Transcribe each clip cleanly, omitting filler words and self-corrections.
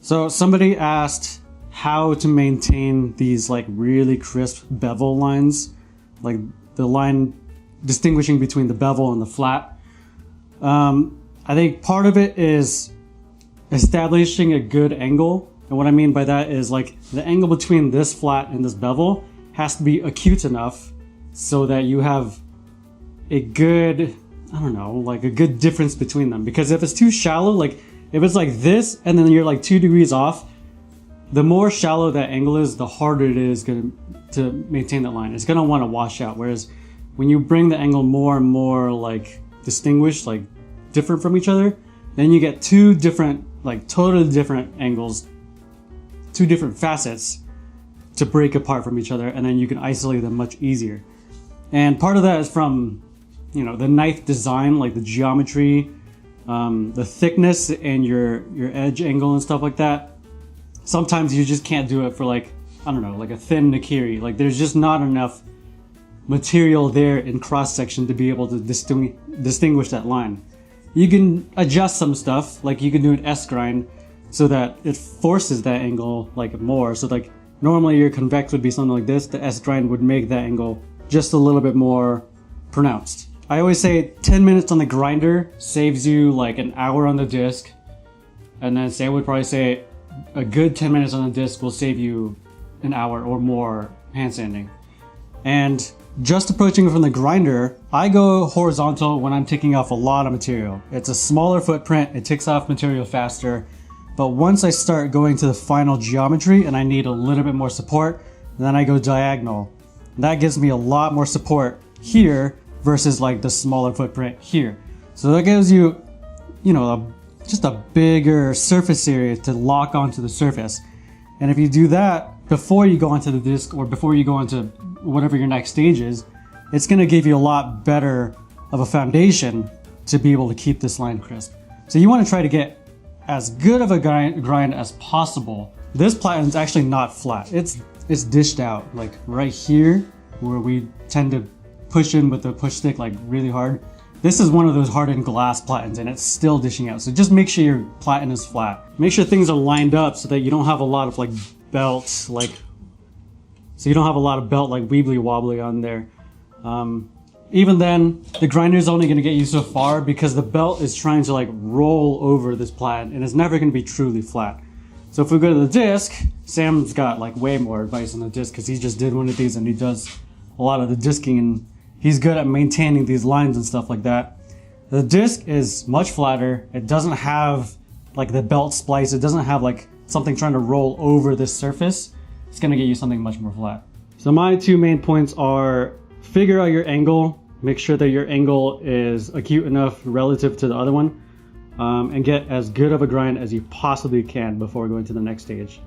So somebody asked how to maintain these like really crisp bevel lines, like the line distinguishing between the bevel and the flat. I think part of it is establishing a good angle. And what I mean by that is like the angle between this flat and this bevel has to be acute enough so that you have a good, I don't know, like a good difference between them. Because if it's too shallow, like if it's like this and then you're like 2 degrees off, the more shallow that angle is, the harder it is to maintain that line. It's gonna want to wash out. Whereas when you bring the angle more and more like distinguished, like different from each other, then you get two different, like totally different angles, two different facets to break apart from each other, and then you can isolate them much easier. And part of that is from, you know, the knife design, like the geometry, the thickness and your edge angle and stuff like that. Sometimes you just can't do it for like, I don't know, like a thin Nakiri. Like there's just not enough material there in cross section to be able to distinguish that line. You can adjust some stuff, like you can do an S grind so that it forces that angle like more. So like normally your convex would be something like this, the S grind would make that angle just a little bit more pronounced. I always say 10 minutes on the grinder saves you like an hour on the disc, and then Sam would probably say a good 10 minutes on the disc will save you an hour or more hand sanding. And just approaching it from the grinder, I go horizontal when I'm taking off a lot of material. It's a smaller footprint, it takes off material faster, but once I start going to the final geometry and I need a little bit more support, then I go diagonal. That gives me a lot more support here versus like the smaller footprint here. So that gives you, you know, just a bigger surface area to lock onto the surface. And if you do that before you go onto the disc or before you go onto whatever your next stage is, it's going to give you a lot better of a foundation to be able to keep this line crisp. So you want to try to get as good of a grind as possible. This platen is actually not flat. It's dished out like right here where we tend to push in with the push stick like really hard. This is one of those hardened glass platens and it's still dishing out. So just make sure your platen is flat. Make sure things are lined up so that you don't have a lot of like belts, like, so you don't have a lot of belt like weebly wobbly on there. Even then, the grinder is only going to get you so far because the belt is trying to like roll over this platen and it's never going to be truly flat. So if we go to the disc, Sam's got like way more advice on the disc because he just did one of these and he does a lot of the disking and he's good at maintaining these lines and stuff like that. The disc is much flatter. It doesn't have like the belt splice. It doesn't have like something trying to roll over this surface. It's going to get you something much more flat. So my two main points are figure out your angle, make sure that your angle is acute enough relative to the other one, and get as good of a grind as you possibly can before going to the next stage.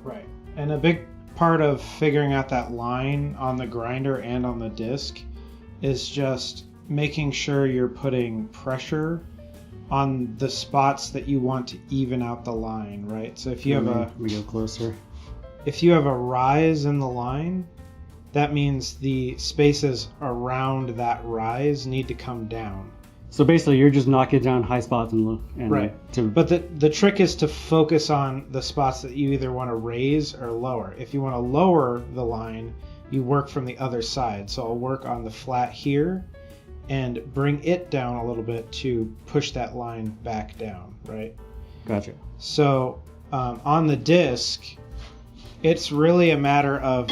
Right. And a big part of figuring out that line on the grinder and on the disc is just making sure you're putting pressure on the spots that you want to even out the line, right? So if you have we go closer. If you have a rise in the line, that means the spaces around that rise need to come down. So basically you're just knocking down high spots and right. But the trick is to focus on the spots that you either want to raise or lower. If you want to lower the line, you work from the other side. So I'll work on the flat here and bring it down a little bit to push that line back down, right? Gotcha. So on the disc, it's really a matter of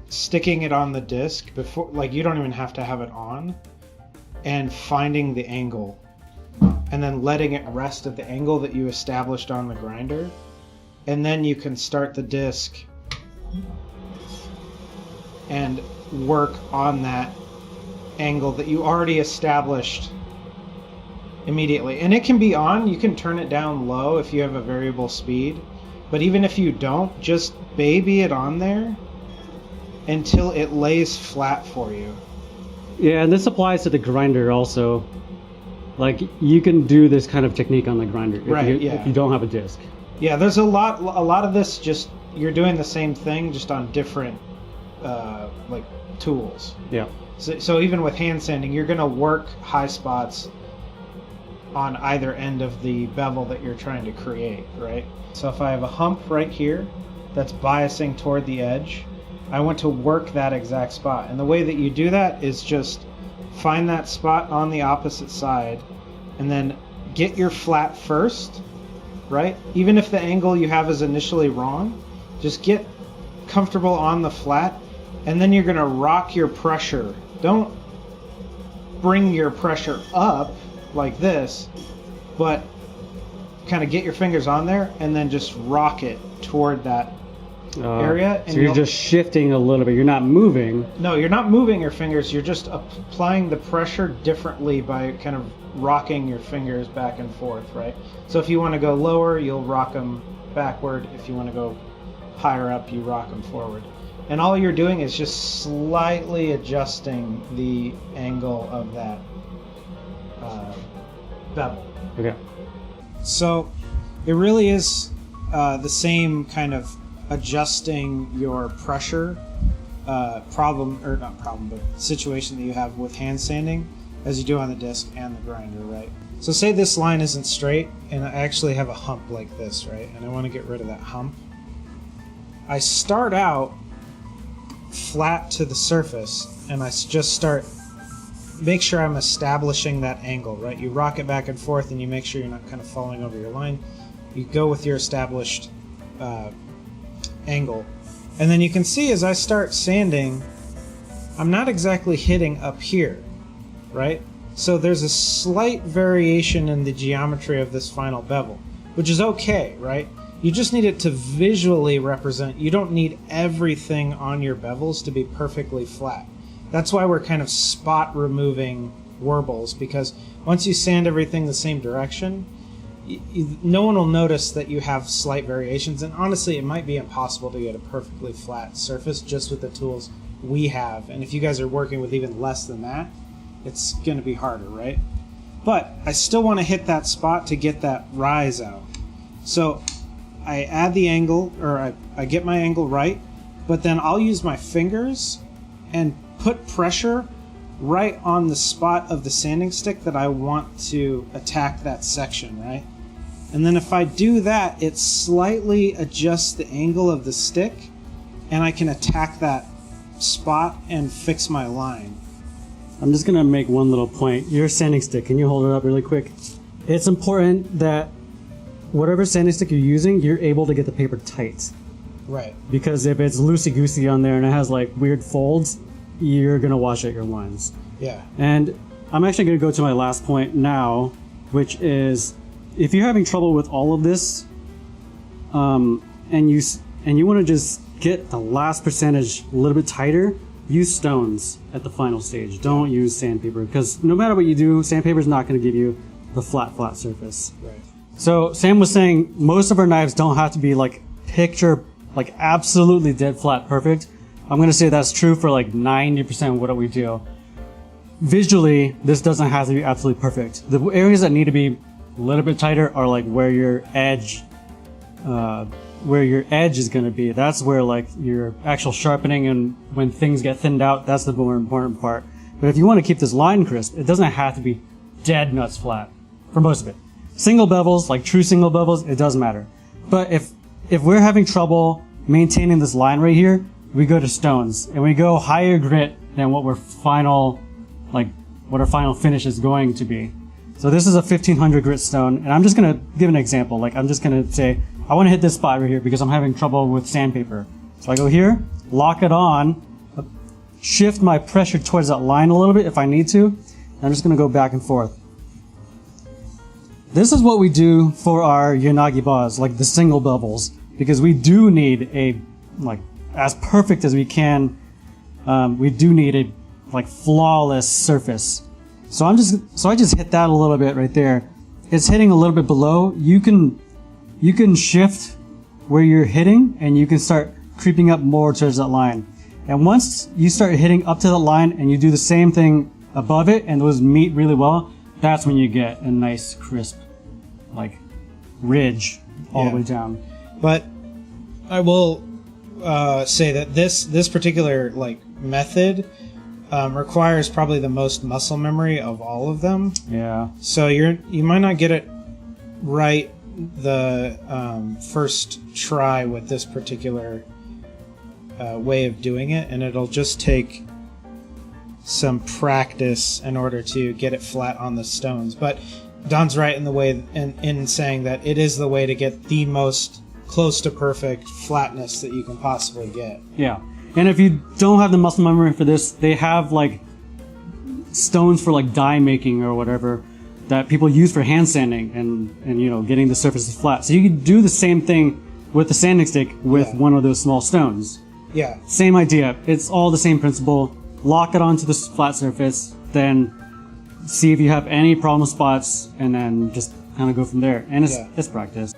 sticking it on the disc before, like you don't even have to have it on, and finding the angle and then letting it rest at the angle that you established on the grinder, and then you can start the disc and work on that angle that you already established immediately. And it can be on, you can turn it down low if you have a variable speed, but even if you don't, just baby it on there until it lays flat for you. Yeah, and this applies to the grinder also. Like you can do this kind of technique on the grinder if you don't have a disc. Yeah, there's a lot of this, just you're doing the same thing just on different like tools. Yeah. So even with hand sanding, you're gonna work high spots on either end of the bevel that you're trying to create, right? So if I have a hump right here that's biasing toward the edge, I want to work that exact spot. And the way that you do that is just find that spot on the opposite side and then get your flat first, right? Even if the angle you have is initially wrong, just get comfortable on the flat, and then you're going to rock your pressure. Don't bring your pressure up like this, but kind of get your fingers on there and then just rock it toward that area. And so you're just shifting a little bit. You're not moving. No, you're not moving your fingers. You're just applying the pressure differently by kind of rocking your fingers back and forth, right? So if you want to go lower, you'll rock them backward. If you want to go higher up, you rock them forward. And all you're doing is just slightly adjusting the angle of that bevel. Okay. So it really is the same kind of adjusting your pressure situation that you have with hand sanding as you do on the disc and the grinder, right? So say this line isn't straight and I actually have a hump like this, right? And I want to get rid of that hump. I start out flat to the surface and I just start, make sure I'm establishing that angle, right? You rock it back and forth and you make sure you're not kind of falling over your line. You go with your established angle. And then you can see as I start sanding, I'm not exactly hitting up here, right? So there's a slight variation in the geometry of this final bevel, which is okay, right? You just need it to visually represent. You don't need everything on your bevels to be perfectly flat. That's why we're kind of spot removing warbles, because once you sand everything the same direction, no one will notice that you have slight variations. And honestly, it might be impossible to get a perfectly flat surface just with the tools we have. And if you guys are working with even less than that, it's going to be harder, right? But I still want to hit that spot to get that rise out. So I add the angle, or I get my angle right, but then I'll use my fingers and put pressure right on the spot of the sanding stick that I want to attack that section, right? And then if I do that, it slightly adjusts the angle of the stick and I can attack that spot and fix my line. I'm just going to make one little point. Your sanding stick, can you hold it up really quick? It's important that whatever sanding stick you're using, you're able to get the paper tight. Right. Because if it's loosey-goosey on there and it has like weird folds, you're going to wash out your lines. Yeah. And I'm actually going to go to my last point now, which is if you're having trouble with all of this, and you want to just get the last percentage a little bit tighter, use stones at the final stage. Don't use sandpaper, because no matter what you do, sandpaper is not going to give you the flat surface. Right. So Sam was saying most of our knives don't have to be like absolutely dead flat perfect. I'm going to say that's true for like 90% of what we do. Visually, this doesn't have to be absolutely perfect. The areas that need to be a little bit tighter are like where your edge is going to be. That's where like your actual sharpening, and when things get thinned out, that's the more important part. But if you want to keep this line crisp, it doesn't have to be dead nuts flat for most of it. Single bevels, like true single bevels, it doesn't matter. But if we're having trouble maintaining this line right here, we go to stones and we go higher grit than what our final finish is going to be. So this is a 1500 grit stone, and I'm just going to give an example. Like I'm just going to say, I want to hit this spot right here because I'm having trouble with sandpaper. So I go here, lock it on, shift my pressure towards that line a little bit if I need to, and I'm just going to go back and forth. This is what we do for our Yanagi bas, like the single bevels, because we do need a, like, as perfect as we can, we do need a, like, flawless surface. So I just hit that a little bit right there. It's hitting a little bit below. You can shift where you're hitting, and you can start creeping up more towards that line. And once you start hitting up to that line and you do the same thing above it and those meet really well, that's when you get a nice crisp like ridge all the way down. But I will say that this particular like method requires probably the most muscle memory of all of them. Yeah. So you might not get it right the first try with this particular way of doing it, and it'll just take some practice in order to get it flat on the stones. But Don's right in the way in saying that it is the way to get the most close to perfect flatness that you can possibly get. Yeah. And if you don't have the muscle memory for this, they have like stones for like die making or whatever that people use for hand sanding and you know, getting the surfaces flat. So you can do the same thing with the sanding stick with one of those small stones. Yeah. Same idea. It's all the same principle. Lock it onto this flat surface, then see if you have any problem spots, and then just kind of go from there. And it's practice.